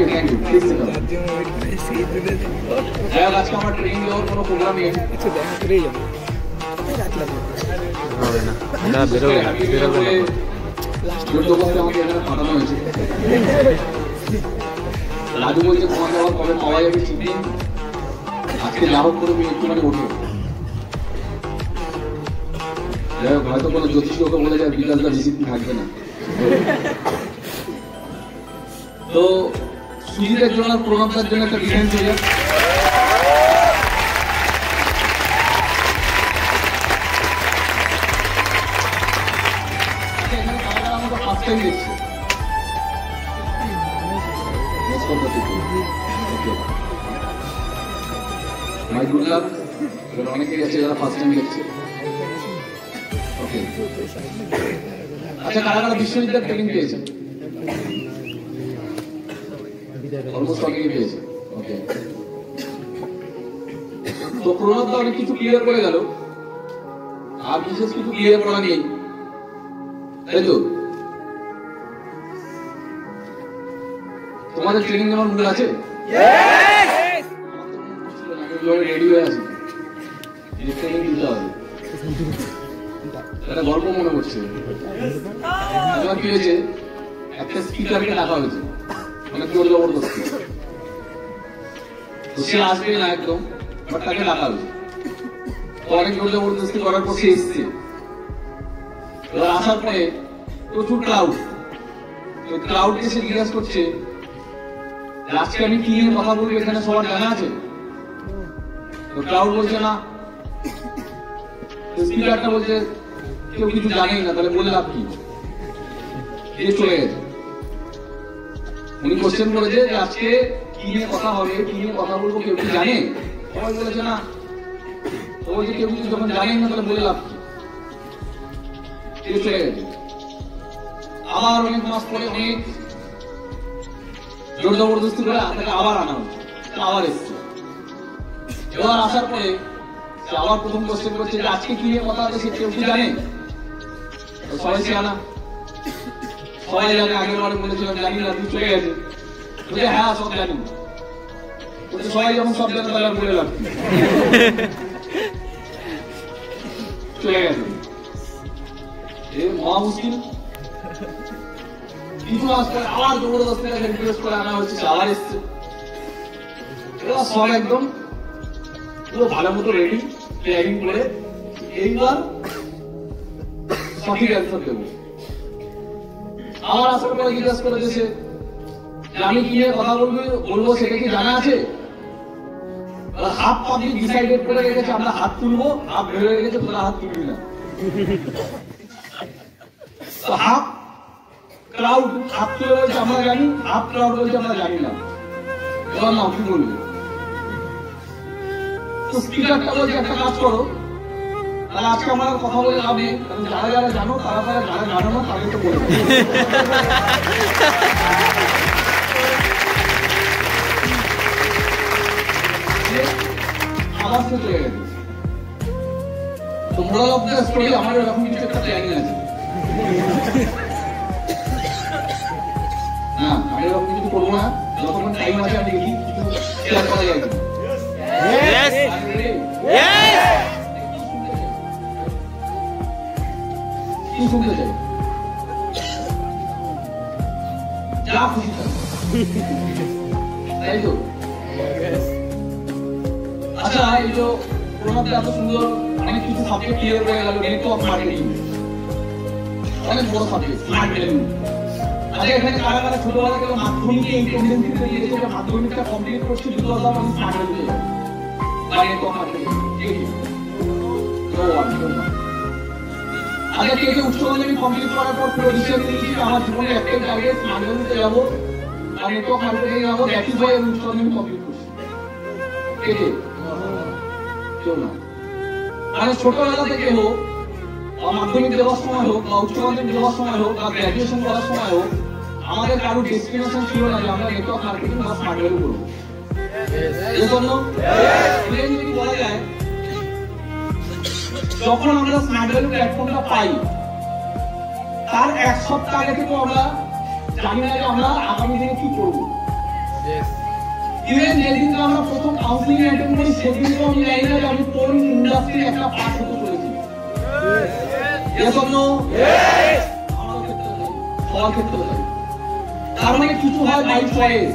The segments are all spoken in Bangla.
ইউ থ্যাংক ইউ প্লিজ আজকে আমার ট্রেনিং দেওয়ার কোনো প্রোগ্রাম নেই কিছু দেখা করেই যাবো হবে না না বেরোবে না আমাকে এখানে পাঠানো হয়েছে রাজু বলছে তোমাকে আবার কবে পাওয়া যাবে ঠিক নেই আজকে যা হোক করে একটুখানি ওঠো যাই হোক হয়তো কোনো জ্যোতিষ ওকে বলে যায় বিকাশটা ডিসিপ্লিন থাকবে না তো সুজিতের জন্য প্রণবদার জন্য একটা ডিফেন্স হয়ে যাক এখানে কারা আমাকে ফার্স্ট টাইম দেখছে মাই গুড লাক অনেকেই আছে যারা ফার্স্ট টাইম দেখছে ওকে আচ্ছা কারা কারা বিশ্ববিদ্যালয়ের ট্রেনিং পেয়েছে অলমোস্ট অনেকেই পেয়েছে ওকে তো প্রণব তো অনেক কিছু ক্লিয়ার করে গেল আর বিশেষ কিছু ক্লিয়ার করা নেই তাই তো তোমাদের ট্রেনিং নেওয়ার মূল আছে রেডি হয়ে আছে ট্রেনিং দিতে হবে একটা গল্প মনে করছে এবার কি হয়েছে একটা স্পিকারকে ডাকা হয়েছে অনেক জোর জবরদস্তি তো সে আসবে না একদম বাট তাকে ডাকা হয়েছে অনেক জোর জবরদস্তি করার পর সে এসছে এবার আসার পরে প্রচুর ক্রাউড তো ক্রাউডকে সে জিজ্ঞাসা করছে আজকে আমি কি নিয়ে কথা বলবো এখানে সবার জানা আছে তো ক্রাউড বলছে না স্পিকারটা বলছে কেউ কিছু জানেই না তাহলে বলে লাভ কি চলে গেছে উনি কোশ্চেন করেছে যে আজকে কি নিয়ে কথা হবে কি নিয়ে কথা বলবো কেউ কি জানে সবাই বলেছে না তো বলছে কেউ কিছু যখন জানেন না তাহলে বলে লাভ কি চলে গেছে আবার অনেক মাস পরে অনেক জোর জবরদস্তি করে তাকে আবার আনা হচ্ছে আবার এসছে এবার আসার পরে সে আবার প্রথম কোশ্চেন করছে যে আজকে কি নিয়ে কথা হবে সে কেউ কি জানে সবাই সে আনা সবাই জানে আগের বারে বলেছিলাম জানি না তুই চলে গেছে বলছে হ্যাঁ সব জানি বলছে সবাই যখন সব জানে তাহলে বলে লাভ চলে গেছে মহা মুশকিল কিছু মাস পরে আবার জবরদস্তি রিকোয়েস্ট করে আনা হচ্ছে সে আবার এসছে এবার সব একদম পুরো ভালো মতো রেডি প্ল্যানিং করে এইবার সঠিক অ্যান্সার দেবো আমার আসার পরে জিজ্ঞাসা করেছে সে আমি কি নিয়ে কথা বলবো সেটা কি জানা আছে হাফ পাবলিক ডিসাইডেড করে রেখেছে আমরা হাত তুলবো হাফ ভেবে রেখেছে তোরা হাত তুলবি না তো হাফ ক্রাউড হাত তুলে বলছে আমরা জানি হাফ ক্রাউড বলছে আমরা জানি না এবার না কি বলবে তো স্পিকারটা বলছে একটা কাজ করো তাহলে আজকে আমার কথা বলে লাভ নেই কারণ যারা যারা জানো তারা যারা জানো না তাদেরকে বলবো আবার সে চলে গেছে তো মোরাল অফ দ্য স্টোরি আমার এরকম কিছু একটা প্ল্যানিং আছে না আমি এরকম কিছু করবো না যতক্ষণ টাইম আছে আমি দেখি শেয়ার করা যায় কি শুনতে চাই যা খুশি তাই তো আচ্ছা এই যে প্রণবটা এত সুন্দর অনেক কিছু সাবজেক্ট ক্লিয়ার হয়ে গেল নেটওয়ার্ক মার্কেটিং অনেক বড় সাবজেক্ট স্মার্ট ভ্যালু আচ্ছা এখানে কারা কারা ছোটবেলা থেকে মাধ্যমিকে ইন্টেলিজেন্স দিতে গিয়েছে যে মাধ্যমিকটা কমপ্লিট করছি বিকজ অফ আমি স্মার্ট ভ্যালু বা নেটওয়ার্ক মার্কেটিং ঠিক আচ্ছা কে কে উচ্চ মাধ্যমিক কমপ্লিট করার পর পুরো ডিসিশন নিয়েছি আমার জীবনে একটাই টার্গেট স্মার্ট ভ্যালুতে যাবো আর নেটওয়ার্ক মার্কেটিং যাবো দ্যাট ইজ ওয়াই আমি উচ্চ মাধ্যমিক কমপ্লিট করছি কে কে কেউ না আর ছোটবেলা থেকে হোক বা মাধ্যমিক দেওয়ার সময় হোক বা উচ্চ মাধ্যমিক দেওয়ার সময় হোক বা গ্র্যাজুয়েশন করার সময় হোক আমাদের কারো ডেস্টিনেশন ছিল না যে আমরা নেটওয়ার্ক মার্কেটিং বা স্মার্ট ভ্যালু করবো এই জন্য যদি বলা যায় যখন আমরা স্মার্ট ভ্যালু প্ল্যাটফর্মটা পাই তার এক সপ্তাহ আগে থেকেও আমরা জানি না যে আমরা আগামী দিনে কি করবো ইভেন যেদিনকে আমরা প্রথম কাউন্সিলিং অ্যাটেন্ড করি সেদিনকে আমি জানি না যে আমি কোন ইন্ডাস্ট্রির একটা পার্ট হতে চলেছি। Yes or no? আমার ক্ষেত্রে তাই, সবার ক্ষেত্রে তাই। তার মানে কিছু হয় বাই চয়েস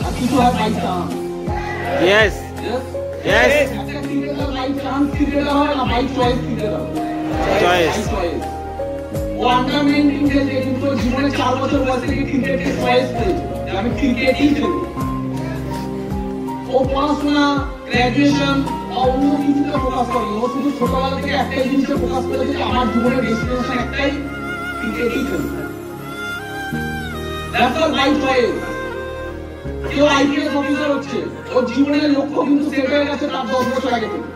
আর কিছু হয় বাই চান্স। Yes. Yes. একটা ক্রিকেটার বাই চান্স ক্রিকেটার হয় না বাই চয়েস ক্রিকেটার হয়? Choice. ও আন্ডার 19 খেলছে কিন্তু জীবনে 4 বছর বয়স থেকে ক্রিকেটকে চয়েস করেছে যে আমি ক্রিকেটই খেলবো। ও পড়াশোনা গ্রাজুয়েশন বা অন্য কিছুতে ফোকাস করেনি, ও শুধু ছোটবেলা থেকে একটাই জিনিসে ফোকাস করেছে যে আমার জীবনের ডেস্টিনেশন একটাই, ক্রিকেটই খেলবো। That's a right choice. কেউ আইপিএস অফিসার হচ্ছে, ওর জীবনের লক্ষ্য কিন্তু সেট হয়ে গেছে তার 10 বছর আগে থেকে।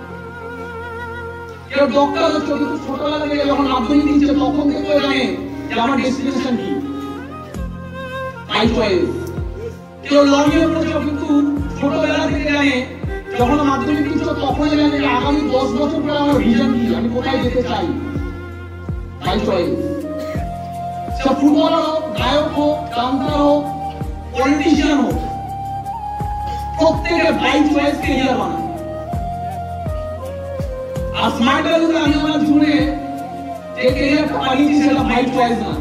কেউ ডক্টর হচ্ছে কিন্তু ছোটবেলা থেকে যখন মাধ্যমিক দিচ্ছে তখন থেকে জানে যে আমার ডেস্টিনেশন কি, বাই চয়েস। কেউ ল নিয়ে পড়ছে কিন্তু ছোটবেলা থেকে জানে যখন মাধ্যমিক দিচ্ছে তখন জানে যে আগামী 10 বছর পরে আমার ভিশন কি, আমি কোথায় যেতে চাই, বাই চয়েস। সে ফুটবলার হোক, গায়ক হোক, ডান্সার হোক, পলিটিশিয়ান হোক, প্রত্যেকে বাই চয়েস কেরিয়ার বানায়। আর স্মার্ট ভ্যালুতে আমি আমার জীবনে যে কেরিয়ারটা বানিয়েছি সেটা বাই চয়েস না,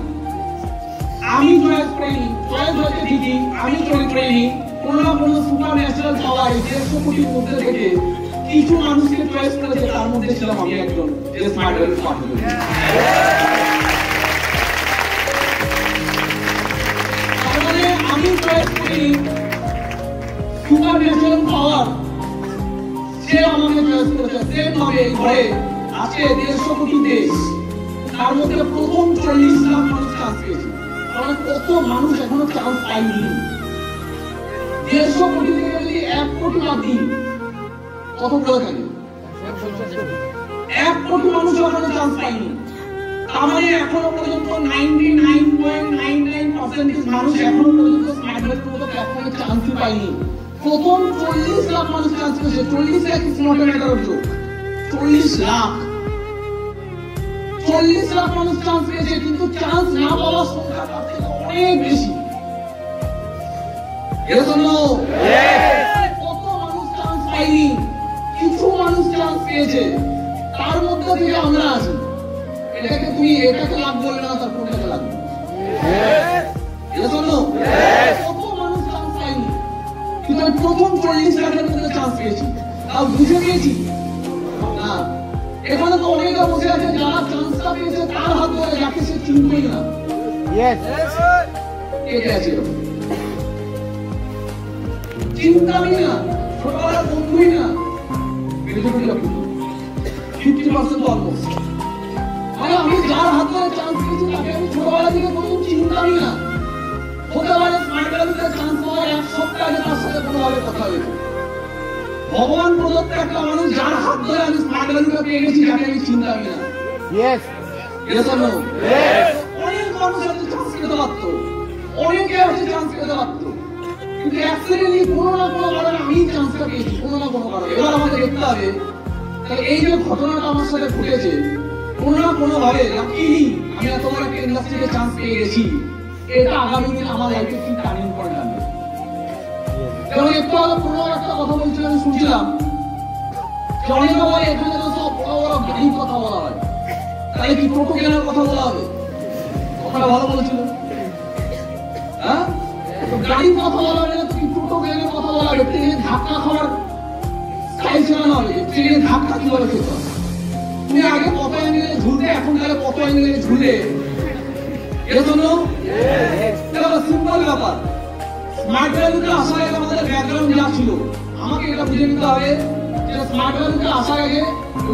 আমি চয়েস করিনি। চয়েস হচ্ছে ঠিকই, আমি চয়েস করিনি। কোনো না কোনো সুপার ন্যাচারাল পাওয়ার 150 কোটির মধ্যে থেকে কিছু মানুষকে চয়েস করেছে, তার মধ্যে ছিলাম আমি একজন, যে স্মার্ট ভ্যালু পার্ট করি। তার মানে আমি চয়েস করিনি, সুপার ন্যাচারাল পাওয়ার সে আমাকে চয়েস করেছে। সেম ভাবে এই ঘরে আছে 150 কোটি দেশ, তার মধ্যে প্রথম 40 লাখ মানুষ চান্স পেয়েছে। কারণ কত মানুষ এখনো চান্স পায়নি। 150 কোটি থেকে যদি 1 কোটি বাদ দিই কত বড় থাকে, 1 কোটি মানুষ এখনো চান্স পায়নি। তার মানে এখনো পর্যন্ত 99.99% মানুষ এখনো পর্যন্ত স্মার্ট ভ্যালুর মতো প্ল্যাটফর্মে চান্সই পায়নি। প্রথম 40 লাখ মানুষ চান্স পেয়েছে। 40 lakh is not a matter of joke. 40 lakh মানুষ চান্স পেয়েছে, কিন্তু চান্স না পাওয়ার সংখ্যা তার থেকে অনেক বেশি। Yes or no? কত মানুষ চান্স পায়নি, কিছু মানুষ চান্স পেয়েছে, তার মধ্যে থেকে আমরা আছি। এটাকে লাভ বলবে না, তার কোনটাকে লাগবে? Yes or no? কত মানুষ চান্স পায়নি, কিন্তু আমি প্রথম 40 লাখের মধ্যে চান্স পেয়েছি। তাও বুঝে পেয়েছি না। এখানে তো অনেকে বসে আছে যারা চান্সটা পেয়েছে তার হাত ধরে, যাকে সে চিনবেই না। কে আছে চিন্তাই না, ছোটবেলার বন্ধুই না, 50% অলমোস্ট। মানে আমি যার হাত ধরে চান্স পেয়েছি তাকে আমি ছোটবেলা থেকে কোনো চিন্তাই না। হতে পারে স্মার্ট ভ্যালুতে চান্স পাওয়ার 1 সপ্তাহ আগে তার সাথে কোনোভাবে কথা হয়েছে। ভগবান প্রদত্ত একটা মানুষ যার হাত ধরে আমি স্মার্ট ভ্যালুটা পেয়ে গেছি, যাকে আমি চিন্তাই না। Yes or no? অনেক মানুষ হয়তো চান্স পেতে পারতো, অনেকে হয়তো চান্স পেতে পারতো, কিন্তু অ্যাকচুয়ালি কোনো না কোনো কারণে আমি চান্সটা পেয়েছি, কোনো না কোনো কারণে। এবার আমাকে দেখতে হবে তাহলে এই যে ঘটনাটা আমার সাথে ঘটেছে, কোনো না কোনো ভাবে লাকিলি আমি এত বড় একটা ইন্ডাস্ট্রিতে চান্স পেয়ে গেছি, এটা আগামী দিন আমার লাইফে কি টার্নিং পয়েন্ট আনবে। যেমন একটু আগে পুরো একটা কথা বলছিলাম, আমি শুনছিলাম যে অনেকে বলে এখানে তো সব বড় বড় গাড়ির কথা বলা হয়, তাহলে কি টোটো কেনার কথা বলা হবে? কথাটা ভালো বলেছিল, হ্যাঁ? গাড়ির কথা বলা হবে না, তুমি টোটো কেনার কথা বলা হবে। ট্রেনে ধাক্কা খাওয়ার স্টাইল শেখানো হবে, ট্রেনে ধাক্কা কিভাবে খেতে হবে। তুমি আগে কত অ্যাঙ্গেলে ঝুলতে, এখন তাহলে কত অ্যাঙ্গেলে ঝুলে, এর জন্য সিম্পল ব্যাপার। স্মার্ট ভ্যালুতে আসার আগে আমাদের ব্যাকগ্রাউন্ড যা ছিল, আমাকে এটা বুঝে নিতে হবে যে স্মার্ট ভ্যালুতে আসার আগে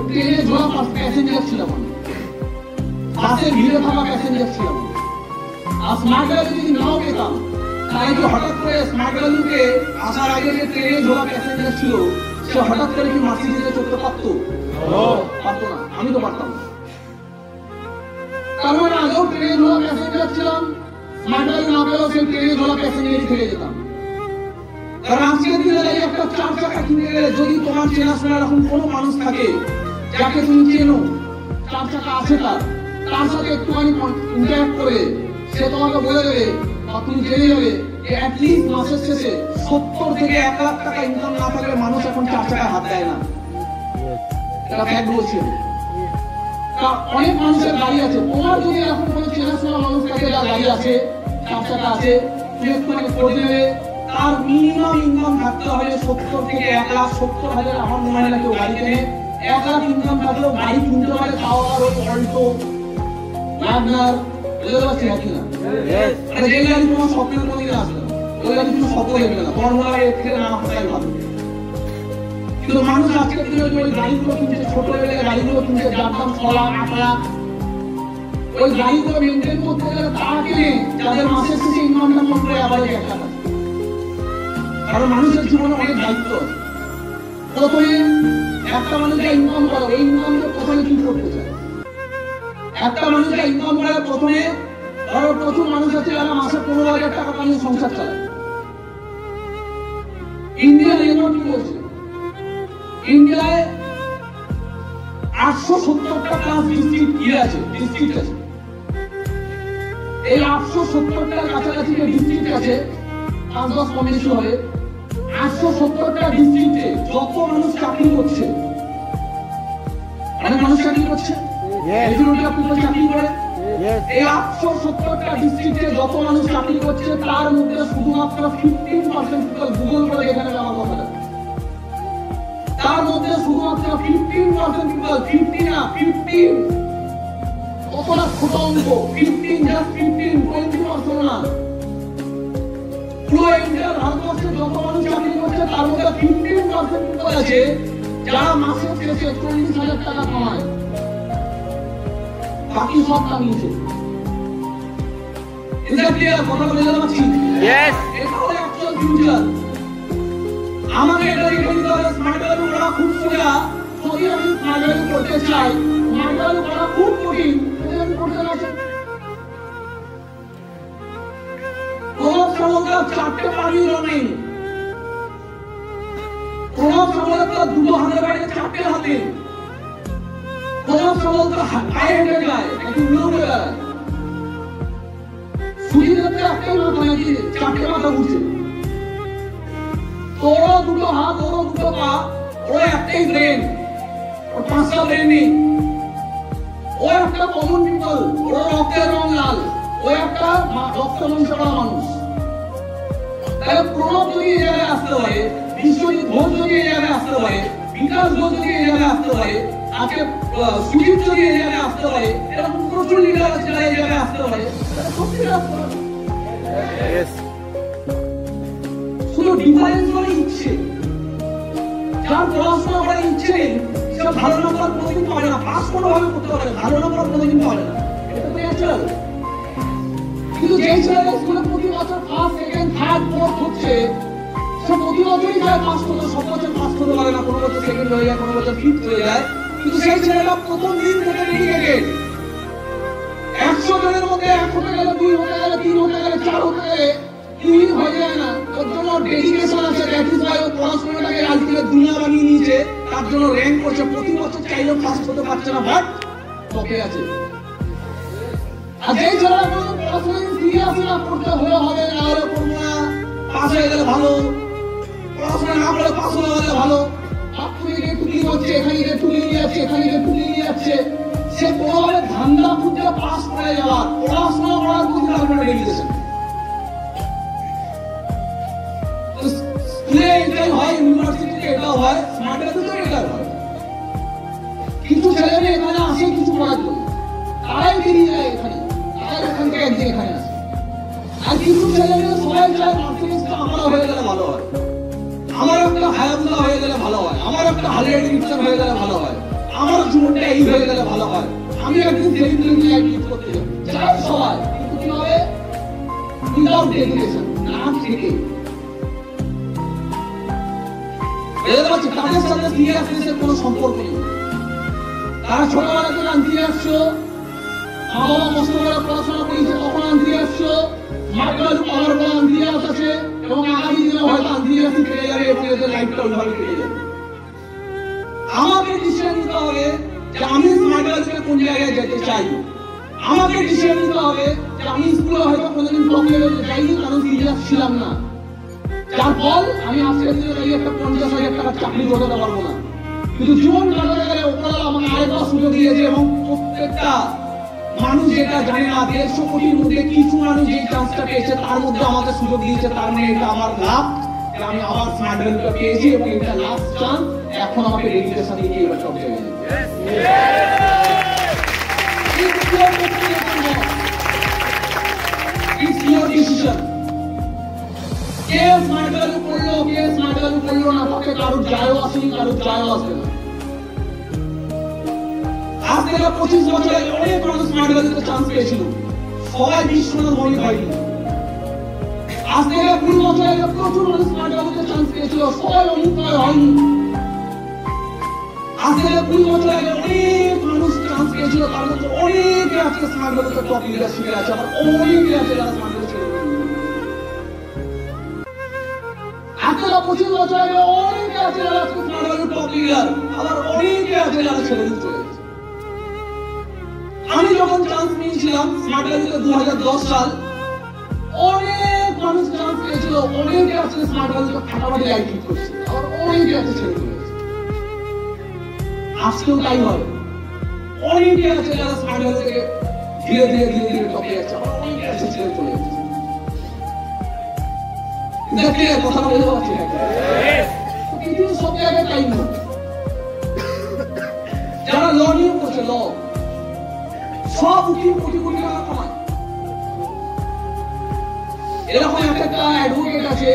ট্রেনে ঝোলা প্যাসেঞ্জার ছিলাম, বাসে ভিড়ে থাকা প্যাসেঞ্জার ছিলাম। আর স্মার্ট ভ্যালু যদি নাও পেতাম, তাহলে কি হঠাৎ করে স্মার্ট ভ্যালুতে আসার আগে যে ট্রেনে ঝোলা প্যাসেঞ্জার ছিল, সে হঠাৎ করে কি মার্সিডিজে চড়তে পারতো? পারতো না, আমি তো পারতাম না। তার মানে আগেও ট্রেনে ঝোলা প্যাসেঞ্জার ছিলাম, স্মার্ট ভ্যালু না পেলেও সেই ট্রেনে ঝোলা প্যাসেঞ্জারই থেকে যেতাম। কারণ আজকের দিনে দাঁড়িয়ে একটা 4 চাকা কিনতে গেলে যদি তোমার চেনাশোনা এরকম কোনো মানুষ থাকে যাকে তুমি চেনো, 4 চাকা আছে তার সাথে একটুখানি ইন্টারঅ্যাক্ট করে সে তোমাকে বলে দেবে তুমি জেনে যাবে যে অ্যাটলিস্ট মাসের শেষে 70 থেকে 1 লাখ টাকা ইনকাম না থাকলে মানুষ এখন 4 চাকায় হাত দেয় না। এটা ফ্যাক্ট বলছি। অনেক মানুষের গাড়ি আছে, তোমার যদি এখন কোনো চেনাশোনা মানুষ থাকে যার গাড়ি আছে, 4 চাকা আছে, তুমি একটুখানি খোঁজ নেবে, তার মিনিমাম ইনকাম থাকতে হবে 70 থেকে 1 লাখ। 70,000 আমার মনে হয় না কেউ গাড়ি কেনে। 1 লাখ ইনকাম থাকলেও গাড়ি কিনতে পারে, তাও আর ওই অল্টো ওয়াগনার, বুঝতে পারছি নাকি না? মানে যে গাড়ি তোমার স্বপ্নের কোনোদিন আসবে না, ওই গাড়ি তুমি স্বপ্ন দেখবে না, তোমার মনে হয় এর থেকে না হাঁটাই ভালো। কিন্তু মানুষ আজকের দিনে ওই গাড়িগুলো কিনছে, ছোট লেভেলের গাড়িগুলো কিনছে, যার দাম 6 লাখ 8 লাখ। ওই গাড়িগুলো মেনটেন করতে গেলে তারা কিনে যাদের মাসের শেষে ইনকামটা কম করে অ্যাভারেজ 1 লাখ আছে। কারণ মানুষের জীবনে অনেক দায়িত্ব আছে। প্রথমে একটা মানুষ যা ইনকাম করে, এই ইনকামটা প্রথমে কি করতে চায়? একটা মানুষ যা ইনকাম করে প্রথমে, ধরো প্রচুর মানুষ আছে যারা মাসে 15,000 টাকা কামিয়ে সংসার চালায়। ইন্ডিয়ান রেকর্ড কি বলছে? ইন্ডিয়ায় 870টা ক্লাস ডিস্ট্রিক্ট আছে, ডিস্ট্রিক্ট আছে। এই 870টার কাছাকাছি যে ডিস্ট্রিক্ট আছে, 5-10 কম বেশি হবে, 870টা ডিস্ট্রিক্টে যত মানুষ চাকরি করছে, অনেক মানুষ চাকরি করছে, চাকরি করে, এই 870টা ডিস্ট্রিক্টে যত মানুষ চাকরি করছে তার মধ্যে শুধুমাত্র 15% গুগল করে এখানে আমার কথাটা, তার মধ্যে শুধুমাত্র 15% 50 না 15, কতটা ছোট অঙ্ক, 15 জাস্ট 15, 20% না। পুরো ইন্ডিয়ার ভারতবর্ষে যত মানুষ চাকরি করছে তার মধ্যে 15% আছে যারা মাসের শেষে 40,000 টাকা কামায়, বাকি সব কামিয়েছে। কথা বলে যাচ্ছি, এটা হলো অ্যাকচুয়াল ফিউচার। আমাকে এটা দেখে নিতে হবে স্মার্ট ভ্যালু করা খুব সোজা। যদি আমি স্মার্ট ভ্যালু করতে চাই, স্মার্ট ভ্যালু করা খুব কঠিন, এটা আমি করতে পারছি। প্রভাব সামগ্রী 4টে পানির নেই, প্রভাব সামগ্রী 2 হাতের বাইরে 4টে হাতে, প্রভাব সামগ্রী পায়ে হেঁটে যায়, একটু উড়ে বেড়ায়। সুজিতে একটাই মাথা নাকি 4টে মাথা উঠছে, তোরও 2 হাত, ওরও 2 পা, ওর একটাই ব্রেন, ওর 5টা ব্রেন নেই। ও একটা কমন পিপল, ওর রক্তের রং লাল, ও একটা রক্ত মাংস করা মানুষ। তাহলে প্রণব যদি এই জায়গায় আসতে পারে, বিশ্বজিৎ ঘোষ যদি এই জায়গায় আসতে পারে, বিকাশ ঘোষ যদি এই জায়গায় আসতে পারে, আজকে সুজিত যদি এই জায়গায় আসতে পারে, এরকম প্রচুর লিডার আছে যারা এই জায়গায় আসতে পারে, সত্যি আসতে পারে। শুধু ডিফারেন্স মানে ইচ্ছে। যার পড়াশোনা করার ইচ্ছে নেই সে ভালো নাম্বার কোনোদিন পাবে না, পাস কোনোভাবে করতে পারে, ভালো নাম্বার কোনোদিন পাবে না, এটা তো ন্যাচারাল। কিন্তু যে ছেলেরা স্কুলে প্রতি বছর ফার্স্ট, সেকেন্ড, থার্ড, ফোর্থ হচ্ছে, সে প্রতি বছরই যায় পাস করতে, সব বছর পাস করতে পারে না, কোনো বছর সেকেন্ড হয়ে যায়, কোনো বছর ফিফথ হয়ে যায়। কিন্তু সেই ছেলেরা প্রথম দিন থেকে ডেডিকেটেড। 100 জনের মধ্যে 1 হতে গেলে, 2 হতে গেলে, 3 হতে গেলে, 4 হতে গেলে 3 হয়ে যায় না। ওর জন্য ডেডিকেশন আছে, দ্যাট ইজ ওয়াই ও পড়াশোনাটাকে আলটিমেট দুনিয়া বানিয়ে নিয়েছে, তার জন্য র্যাঙ্ক করছে। প্রতি বছর চাইলেও ফার্স্ট হতে পারছে না, বাট টপে আছে। আর যে ছেলেরা কোনো পড়াশোনা সিরিয়াস না, করতে হলে হবে, না হলে করবো না, পাস হয়ে গেলে ভালো, পড়াশোনা না করলে পাস হলে ভালো, আপনি একটু কি হচ্ছে, এখানে একটু নিয়ে যাচ্ছে, এখানে একটু নিয়ে যাচ্ছে, সে কোনোভাবে ধান্দা খুঁজে পাস করে যাওয়ার, পড়াশোনা করার বুঝতে পারবে না ডেডিকেশন। স্কুলে এটাই হয়, ইউনিভার্সিটিতে এটাও হয়, স্মার্ট ভ্যালুতে এটাও হয়। কিছু ছেলেমেয়ে এখানে আসে কিছু করার জন্য, তারাই বেরিয়ে যায় এখানে, তারাই এখান থেকে একদিন এখানে আসে। আর কিছু ছেলেমেয়ে সবাই চায় মার্সিডিজটা আমার হয়ে গেলে ভালো হয়, আমার একটা হায়াবুসা হয়ে গেলে ভালো হয়, আমার একটা হার্লে ডেভিডসন হয়ে গেলে ভালো হয়, আমার জীবনটা এই হয়ে গেলে ভালো হয়, আমি একদিন সেলিব্রিটি লাইফ লিড করতে চাই সবাই। কিন্তু কি হবে? উইদাউট ডেডিকেশন, না থেকে। তাদের সাথে সিরিয়াসনেসের কোনো সম্পর্ক নেই। তারা ছোটবেলা থেকে আনতে আসছো, মা বাবা কষ্ট করে পড়াশোনা করেছে, তখন আনতে আসছো, স্মার্ট ভ্যালু পাওয়ার পর আনতে আছে, এবং আগামী দিনে হয়তো আনতে ফিরে যাবে এবং এদের লাইফটা ওইভাবে ফিরে যাবে। আমাকে ডিসিশন নিতে হবে যে আমি স্মার্ট ভ্যালুতে কোন জায়গায় যেতে চাই। আমাকে ডিসিশন নিতে হবে যে আমি স্কুলে হয়তো কোনোদিন টপ লেভেলে যাইনি, কারণ সিরিয়াস ছিলাম না, যার ফল আমি আজকের দিনে এই একটা 50,000 টাকার চাকরি করতে পারবো না। কিন্তু জীবন কাটাতে গেলে ওপরওয়ালা আমাকে আরেকবার সুযোগ দিয়েছে, এবং প্রত্যেকটা মানুষ যেটা জানে না 150 কোটির মধ্যে কিছু মানুষ এই চান্সটা পেয়েছে, তার মধ্যে আমাকে সুযোগ দিয়েছে। তার মানে এটা আমার লাভ, আমি আবার স্মার্ট ভ্যালুটা পেয়েছি এবং এটা লাস্ট চান্স। এখন আমাকে ডেডিকেশন দিয়ে এবার সব জায়গায় It's your decision. K smart value করলো, কে স্মার্ট ভ্যালু করলো না, তাতে কারোর যায়ও আসেনি, কারোর যায়ও আসবে না। আজ থেকে 25 বছর আগে অনেক মানুষ স্মার্ট ভ্যালুতে চান্স পেয়েছিল, সবাই বিশ্বনাথ ভৌমিক হয়নি। আজ থেকে 20 বছর আগে প্রচুর মানুষ স্মার্ট ভ্যালুতে চান্স পেয়েছিল, সবাই অমুক্তয় হয়নি। আজ থেকে 20 বছর আগে অনেক মানুষ চান্স পেয়েছিল, তার মধ্যে অনেকে আজকে স্মার্ট ভ্যালুতে টপ লিডারশিপে আছে, আবার অনেকে আছে যারা স্মার্ট ভ্যালু ছেড়ে দিয়েছে। আজ থেকে 25 বছর আগে অনেকে আছে যারা আজকে স্মার্ট ভ্যালু টপ লিডার, আবার অনেকে আছে যারা ছেড়ে দিয়ে চলে গেছে। আমি যখন চান্স নিয়েছিলাম স্মার্ট ভ্যালুতে 2010 সাল, অনেক মানুষ চান্স পেয়েছিল, অনেকে আছে স্মার্ট ভ্যালুতে ফাটাফাটি লাইফ লিড করছে, আবার অনেকে আছে ছেড়ে চলে গেছে। আজকেও তাই হয়, অনেকে আছে যারা স্মার্ট ভ্যালু থেকে ধীরে ধীরে ধীরে ধীরে টপে যাচ্ছে, আবার অনেকে আছে ছেড়ে চলে যাচ্ছে। দেখতে কথা বলতে পারছি না, কিন্তু সব জায়গায় তাই না। যারা ল নিয়ে করছে, ল সব উকিল কোটি কোটি টাকা কামায়। এরকম একটা অ্যাডভোকেট আছে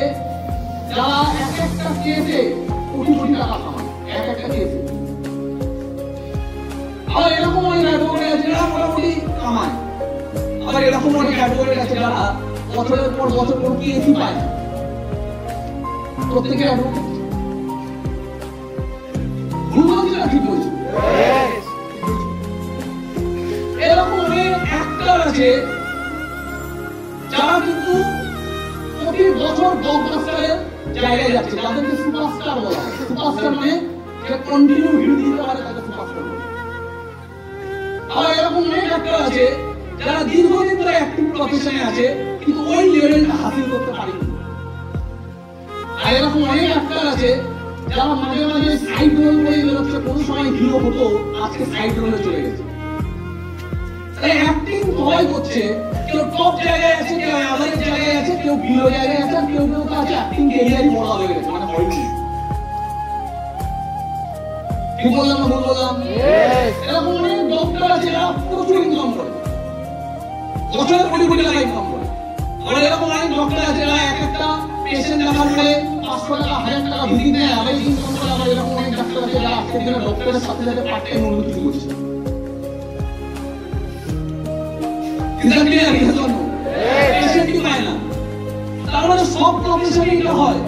যারা এক একটা কেসে কোটি কোটি টাকা কামায়, এক একটা কেসে। আবার এরকম অনেক অ্যাডভোকেট আছে যারা মোটামুটি কামায়, আবার এরকম অনেক অ্যাডভোকেট আছে যারা বছরের পর বছর কোনো কেসই পায় না। প্রত্যেকের অ্যাডভোকেট ভুল বলছি না, ঠিক বলছি? এরকম অনেক অ্যাক্টর আছে যারা কিন্তু প্রতি বছর ব্লকবাস্টারের জায়গায় যাচ্ছে, যাদেরকে সুপারস্টার বলা হয়। সুপারস্টার মানে যে কন্টিনিউ ভিউ দিতে পারে তাকে সুপারস্টার বলে। আবার এরকম অনেক অ্যাক্টর আছে যারা দীর্ঘদিন ধরে অ্যাক্টিং প্রফেশনে আছে, কিন্তু ওই লেভেলটা হাসিল করতে পারেনি। আর এরকম অনেক অ্যাক্টর আছে যারা মাঝে মাঝে সাইড রোল করে বেরোচ্ছে, কোনো সময় হিরো হতো, আজকে সাইড রোলে চলে গেছে। অ্যাক্টিং সবাই করছে, কেউ টপ জায়গায় আছে, কেউ এভারেজ জায়গায় আছে, কেউ বিলো জায়গায় আছে, কেউ কেউ আছে অ্যাক্টিং ক্যারিয়ারই বড় হয়ে গেছে, মানে হয়নি। ঠিক বললাম না ভুল বললাম? এরকম অনেক ডক্টর আছে যারা প্রচুর ইনকাম করে, বছরে কোটি কোটি টাকা ইনকাম করে। আবার এরকম অনেক ডক্টর আছে যারা এক একটা পেশেন্ট দেখার পরে 500 টাকা 1000 টাকা ভিজিট নেয়, আবার ইনকাম করে। আবার এরকম অনেক ডাক্তার আছে যারা আজকের দিনে ডক্টরের সাথে সাথে পার্ট টাইম অন্য কিছু করছে। তার মানে সব প্রফেশনে এটা হয়।